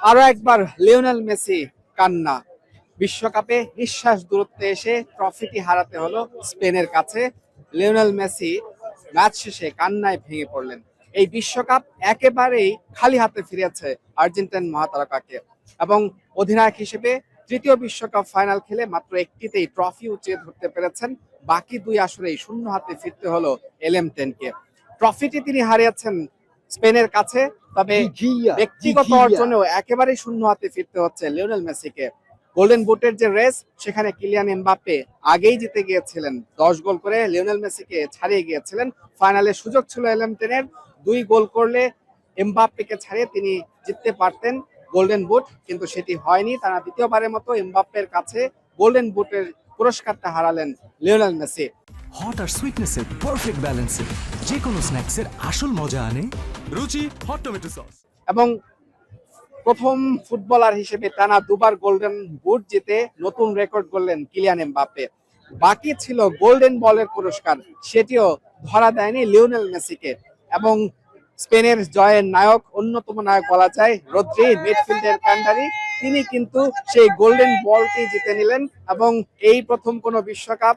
আরো একবার Lionel Messi কান্না। বিশ্বকাপে নিঃশ্বাস দূরত্বে এসে ট্রফিটি হারাতে হলো স্পেনের কাছে। লিওনেল মেসি ম্যাচ শেষে কান্নায় ভেঙে পড়লেন। এই বিশ্বকাপ একেবারেই খালি হাতে ফিরেছে আর্জেন্টিন মহাতারকাকে, এবং অধিনায়ক হিসেবে তৃতীয় বিশ্বকাপ ফাইনাল খেলে মাত্র একটিতেই ট্রফি উঁচিয়ে ধরতে পেরেছেন। বাকি দুই আসরেই শূন্য হাতে ফিরতে হলো এলএম10কে। ট্রফিটি তিনি হারিয়েছেন স্পেনের কাছে, তবে ব্যক্তিগত অর্জনেও একেবারেই শূন্য হাতে ফিরতে হচ্ছে লিওনেল মেসিকে। গোল্ডেন বুটের যে রেস, সেখানে কিলিয়ান এমবাপ্পে আগেই জিতে গিয়েছিলেন, 10 গোল করে লিওনেল মেসিকে ছাড়িয়ে গিয়েছিলেন। ফাইনালে সুযোগ ছিল এলএম10-এর, 2 গোল করলে এমবাপ্পেকে ছাড়িয়ে তিনি জিততে পারতেন গোল্ডেন বুট, কিন্তু সেটি হয়নি। তারা দ্বিতীয়বারের মতো এমবাপ্পের কাছে গোল্ডেন বুটের পুরস্কারটা হারালেন লিওনেল মেসি। হট আর সুইটনেসের পারফেক্ট ব্যালেন্সে যে কোনো স্ন্যাক্সের আসল মজা আনে রুচি হট টমেটো সস। এবং প্রথম ফুটবলার হিসেবে টানা দুবার গোল্ডেন বুট জিতে নতুন রেকর্ড গড়লেন কিলিয়ান এমবাপ্পে। বাকি ছিল গোল্ডেন বলের পুরস্কার, সেটিও ধরা দেয়নি লিওনেল মেসিকে। এবং স্পেনের জয়ের নায়ক, অন্যতম নায়ক বলা যায়, রদ্রি, মিডফিল্ডের কান্ডারি, তিনি কিন্তু সেই গোল্ডেন বলটি জিতে নিলেন। এবং এই প্রথম কোন বিশ্বকাপ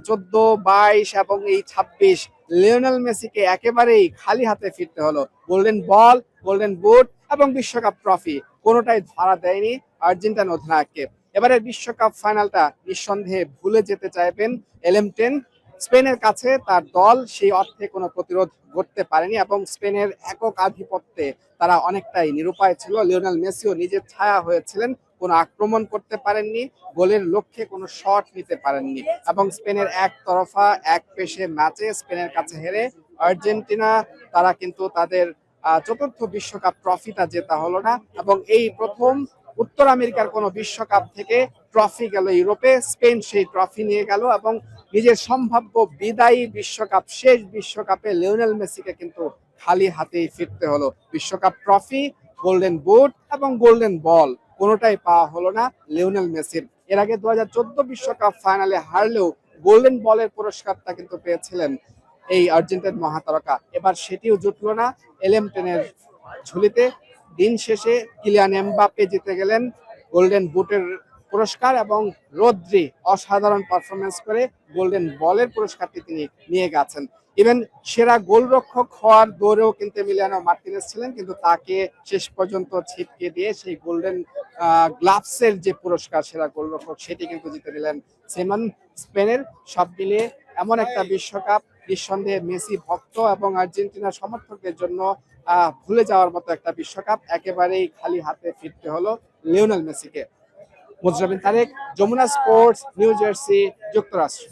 14, 22 এবং এই 26 লিওনেল মেসিকে একেবারেই খালি হাতে ফিরতে হলো। গোল্ডেন বল, গোল্ডেন বুট এবং বিশ্বকাপ ট্রফি কোনোটাই ধরা দেয়নি আর্জেন্টিনা অধিনায়ককে। এবারের বিশ্বকাপ ফাইনালটা নিঃসন্দেহে ভুলে যেতে চাইবেন এলএম10। স্পেনের কাছে তার দল সেই অর্থে কোনো প্রতিরোধ করতে পারেনি, এবং স্পেনের একক আধিপত্যে তারা অনেকটাই নিরুপায় ছিল। লিওনেল মেসিও নিজের ছায়া হয়েছিলেন, কোনো আক্রমণ করতে পারেননি, গোলের লক্ষ্যে কোনো শট নিতে পারেননি। এবং স্পেনের একতরফা এক পেশে ম্যাচে স্পেনের কাছে হেরে আর্জেন্টিনা, তারা কিন্তু তাদের চতুর্থ বিশ্বকাপ ট্রফিটা জেতা হলো না। এবং এই প্রথম উত্তর আমেরিকার কোনো বিশ্বকাপ থেকে ট্রফি গেল ইউরোপে, স্পেন সেই ট্রফি নিয়ে গেল। এবং নিজের সম্ভাব্য বিদায়ী বিশ্বকাপ, শেষ বিশ্বকাপে লিওনেল মেসিকে কিন্তু খালি হাতেই ফিরতে হলো। বিশ্বকাপ ট্রফি, গোল্ডেন বুট এবং গোল্ডেন বল কোনোটাই পাওয়া হলো না লিওনেল মেসির। এর আগে 2014 বিশ্বকাপ ফাইনালে হারলেও গোল্ডেন বলের পুরস্কারটা কিন্তু পেয়েছিলেন এই আর্জেন্টিনার মহাতারকা। এবার সেটিও জুটলো না এলএম10-এর ঝুলিতে। দিন শেষে কিলিয়ান এমবাপ্পে জিতে গেলেন গোল্ডেন বুটের পুরস্কার, এবং রদ্রি অসাধারণ পারফরমেন্স করে গোল্ডেন বলের পুরস্কারটি তিনি নিয়ে গেছেন। ইভেন সেরা গোলরক্ষক হওয়ার দৌড়েও কিন্তু এমিলিয়ানো মার্টিনেজ ছিলেন, কিন্তু তাকে শেষ পর্যন্ত ছিটকে দিয়ে সেই গোল্ডেন গ্লাভসের যে পুরস্কার সেরা গোলরক্ষক, সেটি কিন্তু জিতে নিলেন সিমন। স্পেনের সব মিলিয়ে এমন একটা বিশ্বকাপ নিঃসন্দেহে মেসি ভক্ত এবং আর্জেন্টিনার সমর্থকদের জন্য ভুলে যাওয়ার মতো একটা বিশ্বকাপ। একেবারেই খালি হাতে ফিরতে হলো লিওনেল মেসিকে। Mujrabin Tarek, Jamuna sports, New Jersey, যুক্তরাষ্ট্র।